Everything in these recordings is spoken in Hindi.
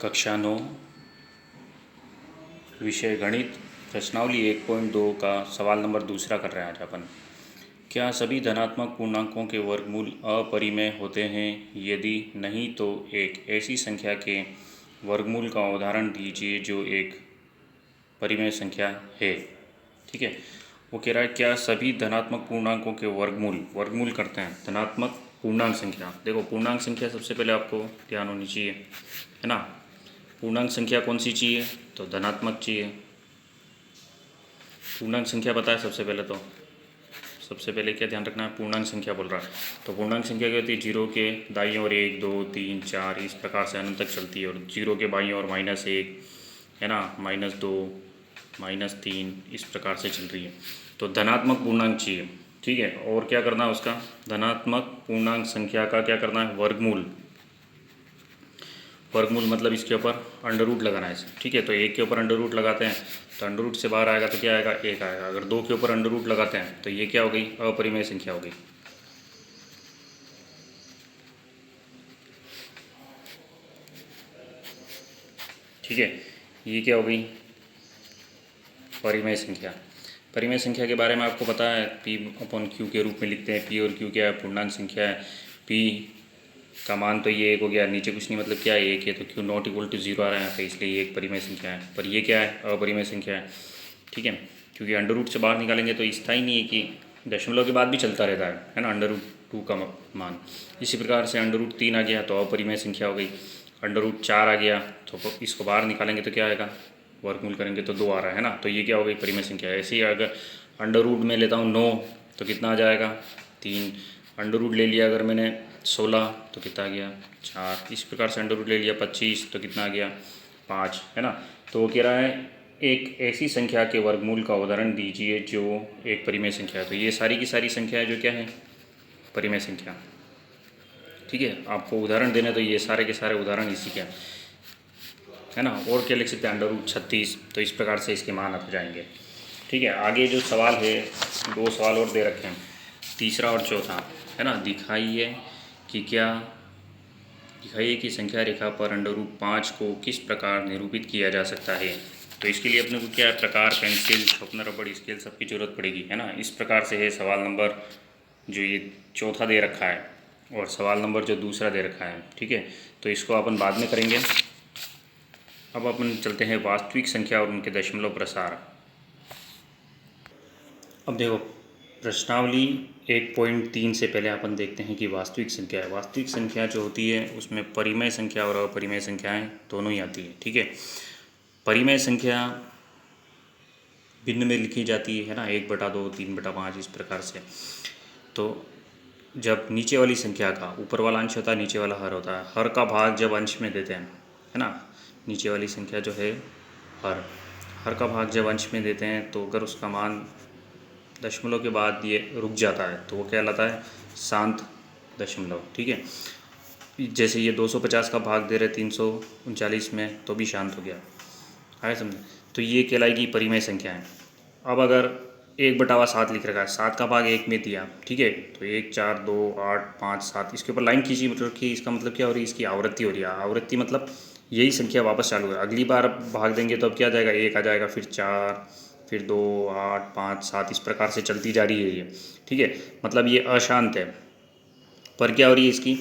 कक्षा 9 विषय गणित प्रश्नावली 1.2 का सवाल नंबर दूसरा कर रहे हैं आज अपन। क्या सभी धनात्मक पूर्णांकों के वर्गमूल अपरिमेय होते हैं? यदि नहीं तो एक ऐसी संख्या के वर्गमूल का उदाहरण दीजिए जो एक परिमेय संख्या है। ठीक है, वो कह रहा है क्या सभी धनात्मक पूर्णांकों के वर्गमूल करते हैं धनात्मक पूर्णांक संख्या। देखो, पूर्णांक संख्या सबसे पहले आपको ध्यान होनी चाहिए, है ना। पूर्णांक संख्या कौन सी चाहिए? तो धनात्मक चाहिए। पूर्णांक संख्या पता है सबसे पहले क्या ध्यान रखना है? पूर्णांक संख्या बोल रहा है तो पूर्णांक संख्या क्या होती है? जीरो के दाईं ओर 1 2 3 4 इस प्रकार से अनंत तक चलती है, और जीरो के बाईं ओर -1, है ना, -2 -3 इस प्रकार से चल रही है। तो धनात्मक पूर्णांक चाहिए। ठीक है, और क्या करना है उसका? धनात्मक पूर्णांक संख्या का क्या करना है? वर्गमूल मतलब इसके ऊपर अंडर रूट लगाना है। ठीक है, तो 1 के ऊपर अंडर रूट लगाते हैं तो अंडर रूट से बाहर आएगा तो क्या आएगा? 1 आएगा। अगर 2 के ऊपर अंडर रूट लगाते हैं तो ये क्या हो गई? अपरिमेय संख्या हो गई। ठीक है, ये क्या हो गई? परिमेय संख्या। परिमेय संख्या के बारे में आपको पता है, P/Q के रूप में लिखते हैं। P और Q क्या है? पूर्णांक संख्या है। P का मान तो ये 1 हो गया, नीचे कुछ नहीं, मतलब क्या है? 1 है, तो Q ≠ 0 आ रहा है यहाँ पे, इसलिए ये एक परिमेय संख्या है। पर ये क्या है? अपरिमेय संख्या है। ठीक है, क्योंकि अंडर रूट से बाहर निकालेंगे तो स्थायी नहीं है कि दशमलव के बाद भी चलता रहता है ना, √2 का मान। इसी प्रकार से √3 आ गया तो अपरिमेय संख्या हो गई। √4 आ गया तो इसको बाहर निकालेंगे तो क्या आएगा? वर्गमूल करेंगे तो 2 आ रहा है ना, तो ये क्या हो गई? परिमेय संख्या। ऐसे ही अगर अंडर रूट में लेता हूँ 9 तो कितना आ जाएगा? 3। अंडर रूट ले लिया अगर मैंने 16 तो कितना आ गया? 4। इस प्रकार से अंडर रूट ले लिया 25 तो कितना आ गया? 5, है ना। तो वो कह रहा है एक ऐसी संख्या के वर्गमूल का उदाहरण दीजिए जो एक परिमेय संख्या है। तो ये सारी की सारी संख्या है जो क्या है? परिमेय संख्या। ठीक है, आपको उदाहरण देना तो ये सारे के सारे उदाहरण इसी के है ना। और क्या लिख सकते हैं? √36। तो इस प्रकार से इसके मान आ जाएंगे। ठीक है, आगे जो सवाल है, 2 सवाल और दे रखे हैं, तीसरा और चौथा, है ना। दिखाइए कि संख्या रेखा पर √5 को किस प्रकार निरूपित किया जा सकता है। तो इसके लिए अपने को क्या है? प्रकार, पेंसिल, शार्पनर, रबड़, स्केल सबकी ज़रूरत पड़ेगी, है ना। इस प्रकार से है सवाल नंबर जो ये चौथा दे रखा है और सवाल नंबर जो दूसरा दे रखा है। ठीक है, तो इसको अपन बाद में करेंगे। अब अपन चलते हैं वास्तविक संख्या और उनके दशमलव प्रसार। अब देखो, प्रश्नावली 1.3 से पहले अपन देखते हैं कि वास्तविक संख्या है। वास्तविक संख्या जो होती है उसमें परिमेय संख्या और अपरिमेय संख्याएं दोनों ही आती है। ठीक है, परिमेय संख्या भिन्न में लिखी जाती है ना, 1/2 3/5 इस प्रकार से। तो जब नीचे वाली संख्या का ऊपर वाला अंश होता है, नीचे वाला हर होता है, हर का भाग जब अंश में देते हैं, है ना, नीचे वाली संख्या जो है हर का भाग जब अंश में देते हैं तो अगर उसका मान दशमलव के बाद ये रुक जाता है तो वो क्या कहलाता है? शांत दशमलव। ठीक है, जैसे ये 250 का भाग दे रहे 339 में तो भी शांत हो गया, है समझे। तो ये कहलाएगी परिमेय संख्या है। अब अगर 1/7 लिख रखा है, 7 का भाग 1 में दिया, ठीक है, तो 1 4 2 8 5 7 इसके ऊपर लाइन खींची, मतलब कि इसका मतलब क्या हो रही है? इसकी आवृत्ति हो रही है। आवृत्ति मतलब यही संख्या वापस चालू है। अगली बार भाग देंगे तो अब क्या आ जाएगा? 1 आ जाएगा, फिर 4, फिर 2 8 5 7 इस प्रकार से चलती जा रही है ये। ठीक है, मतलब ये अशांत है, पर क्या हो रही है? इसकी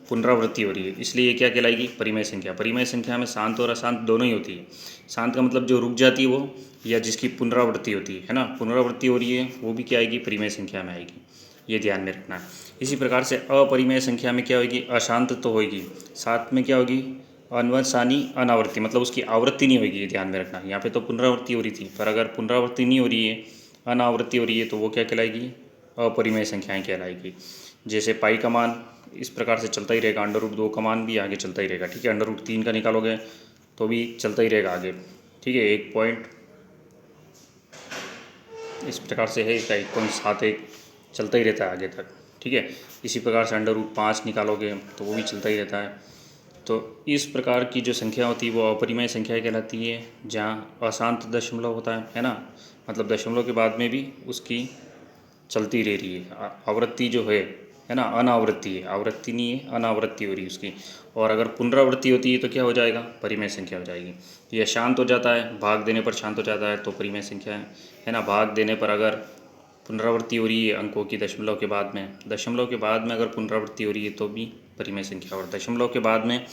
पुनरावृत्ति हो रही है, इसलिए ये क्या कहलाएगी? परिमेय संख्या। परिमेय संख्या में शांत और अशांत दोनों ही होती है। शांत का मतलब जो रुक जाती है वो, या जिसकी पुनरावृत्ति होती है ना, पुनरावृत्ति हो रही है, वो भी क्या आएगी? परिमेय संख्या में आएगी। ये ध्यान में रखना है। इसी प्रकार से अपरिमेय संख्या में क्या होगी? अशांत तो होगी, साथ में क्या होगी? अनवसानी अनावृत्ति, मतलब उसकी आवृत्ति नहीं होगी। ये ध्यान में रखना। यहाँ पे तो पुनरावृत्ति हो रही थी, पर अगर पुनरावृत्ति नहीं हो रही है, अनावृत्ति हो रही है, तो वो क्या कहलाएगी? अपरिमेय संख्याएँ कहलाएगी। जैसे पाई का मान इस प्रकार से चलता ही रहेगा, √2 का मान भी आगे चलता ही रहेगा। ठीक है, √3 का निकालोगे तो भी चलता ही रहेगा आगे। ठीक है, 1 पॉइंट इस प्रकार से है, इसका 1.71 चलता ही रहता है आगे तक। ठीक है, इसी प्रकार से √5 निकालोगे तो वो भी चलता ही रहता है। तो इस प्रकार की जो संख्या होती है वो अपरिमेय संख्या कहलाती है, जहाँ अशांत दशमलव होता है ना, मतलब दशमलव के बाद में भी उसकी चलती रह रही है आवृत्ति जो है, है ना, अनावृत्ति है, आवृत्ति नहीं है, अनावृत्ति हो रही है उसकी। और अगर पुनरावृत्ति होती है तो क्या हो जाएगा, परिमेय संख्या हो जाएगी। यह शांत हो जाता है, भाग देने पर शांत हो जाता है तो परिमेय संख्या है ना। भाग देने पर अगर पुनरावृत्ति हो रही है अंकों की दशमलव के बाद में अगर पुनरावृत्ति हो रही है तो भी परिमेय संख्या, और दशमलव के बाद में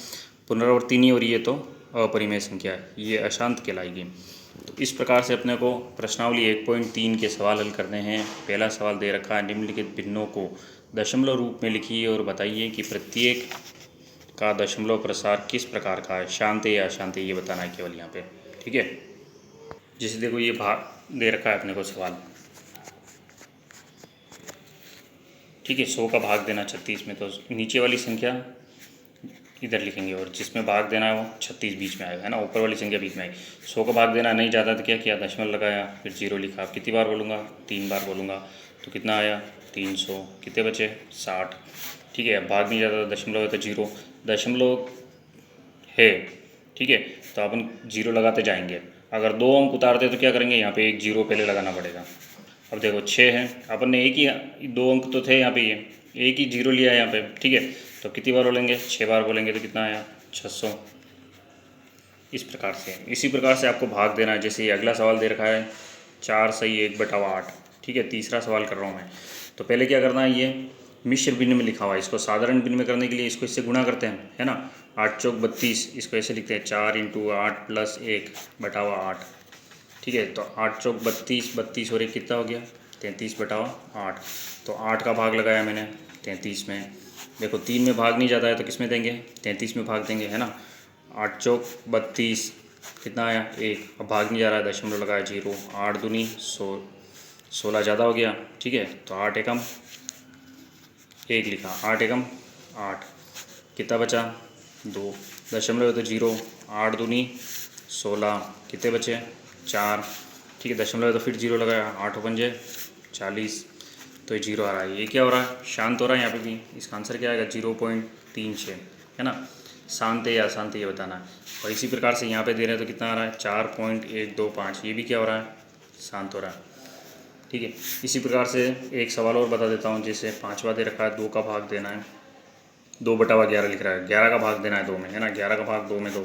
पुनरावृत्ति नहीं हो रही है तो अपरिमेय संख्या है, ये अशांत कहलाएगी। तो इस प्रकार से अपने को प्रश्नावली 1.3 के सवाल हल करने हैं। पहला सवाल दे रखा है, निम्नलिखित भिन्नों को दशमलव रूप में लिखिए और बताइए कि प्रत्येक का दशमलव प्रसार किस प्रकार का है, शांत है या अशांत है, ये बताना है केवल यहाँ पे। ठीक है, जैसे देखो ये भाग दे रखा है अपने को सवाल, ठीक है, 100 का भाग देना 36 में, तो नीचे वाली संख्या इधर लिखेंगे और जिसमें भाग देना है वो 36 बीच में आएगा, है ना, ऊपर वाली संख्या बीच में आएगी। 100 का भाग देना नहीं जाता तो क्या किया, दशमलव लगाया, फिर 0 लिखा। अब कितनी बार बोलूँगा, 3 बार बोलूँगा, तो कितना आया 300, कितने बचे 60। ठीक है, अब भाग नहीं जाता, दशमलव है तो 0, दशमलव है, ठीक है, तो अपन 0 लगाते जाएंगे। अगर 2 अंक उतारते तो क्या करेंगे, यहाँ पे एक 0 पहले लगाना पड़ेगा। अब देखो 6 है, अपन ने एक ही 2 अंक तो थे यहाँ पे, ये एक ही 0 लिया है यहाँ पे, ठीक है, तो कितनी बार बोलेंगे, 6 बार बोलेंगे, तो कितना आया 600। इस प्रकार से, इसी प्रकार से आपको भाग देना है। जैसे ये अगला सवाल दे रखा है 4 सही 1/8, ठीक है, तीसरा सवाल कर रहा हूँ मैं। तो पहले क्या करना है, ये मिश्र भिन्न में लिखा हुआ है, इसको साधारण भिन्न में करने के लिए इसको इससे गुणा करते हैं, है ना। 8 चौक 32, इसको ऐसे लिखते हैं 4 × 8 + 1/8, ठीक है। तो 8 चौक 32, 32 और 1 कितना हो गया 33/8। तो 8 का भाग लगाया मैंने 33 में। देखो 3 में भाग नहीं जाता है तो किस में देंगे, 33 में भाग देंगे, है ना। 8 चौक 32, कितना आया 1, अब भाग नहीं जा रहा है, दशमलव लगाया 0, 8 दूनी 16 ज़्यादा हो गया, ठीक है, तो 8 एकम 1 लिखा, 8 एकम 8, कितना बचा 2, दशमलव है तो 0, 8 दूनी 16, कितने बचे 4, ठीक है, दशमलव है तो फिर 0 लगाया, 8 पंजे 40, तो ये 0 आ रहा है। ये क्या हो रहा है, शांत हो रहा है यहाँ पे भी। इसका आंसर क्या आएगा 0.36, है ना। शांत है या अशांत है ये बताना है। और इसी प्रकार से यहाँ पे दे रहे हैं तो कितना आ रहा है 4.125, ये भी क्या हो रहा है, शांत हो रहा है, ठीक है। इसी प्रकार से एक सवाल और बता देता हूँ, जैसे 5वां दे रखा है, 2 का भाग देना है, 2/11 लिख रहा है, 11 का भाग देना है 2 में, है ना। 11 का भाग 2 में 2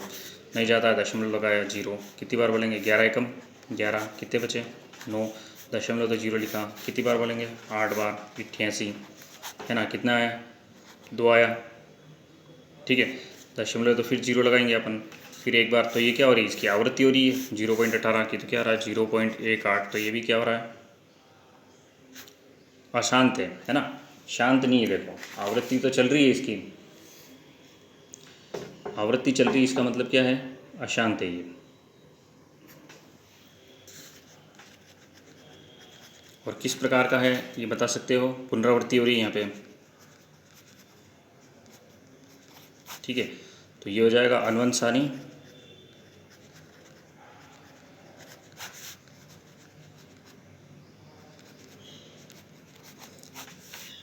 नहीं जाता है, दशमलव लगाया 0, कितनी बार बोलेंगे, 11 एकम 11, कितने बचे 9, दशमलव तो 0 लिखा, कितनी बार बोलेंगे 8 बार, 88, है ना, कितना आया 2 आया, ठीक है, दशमलव तो फिर 0 लगाएंगे अपन, फिर एक बार। तो ये क्या हो रही है, इसकी आवृत्ति हो रही है 0.18 की, तो क्या आ रहा है 0.18, तो ये भी क्या हो रहा है, अशांत है ना, शांत नहीं है। देखो आवृत्ति तो चल रही है इसकी, आवृत्ति चल रही है, इसका मतलब क्या है, अशांत है ये। और किस प्रकार का है ये बता सकते हो, पुनरावृत्ति हो रही है यहाँ पे, ठीक है, तो ये हो जाएगा अनुबंध सारणी,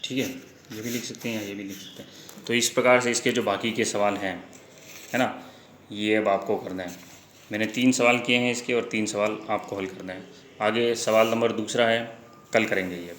ठीक है, ये भी लिख सकते हैं या ये भी लिख सकते हैं। तो इस प्रकार से इसके जो बाकी के सवाल हैं, है ना, ये अब आपको करना है। मैंने 3 सवाल किए हैं इसके और 3 सवाल आपको हल करना है। आगे सवाल नंबर दूसरा है, कल करेंगे ये।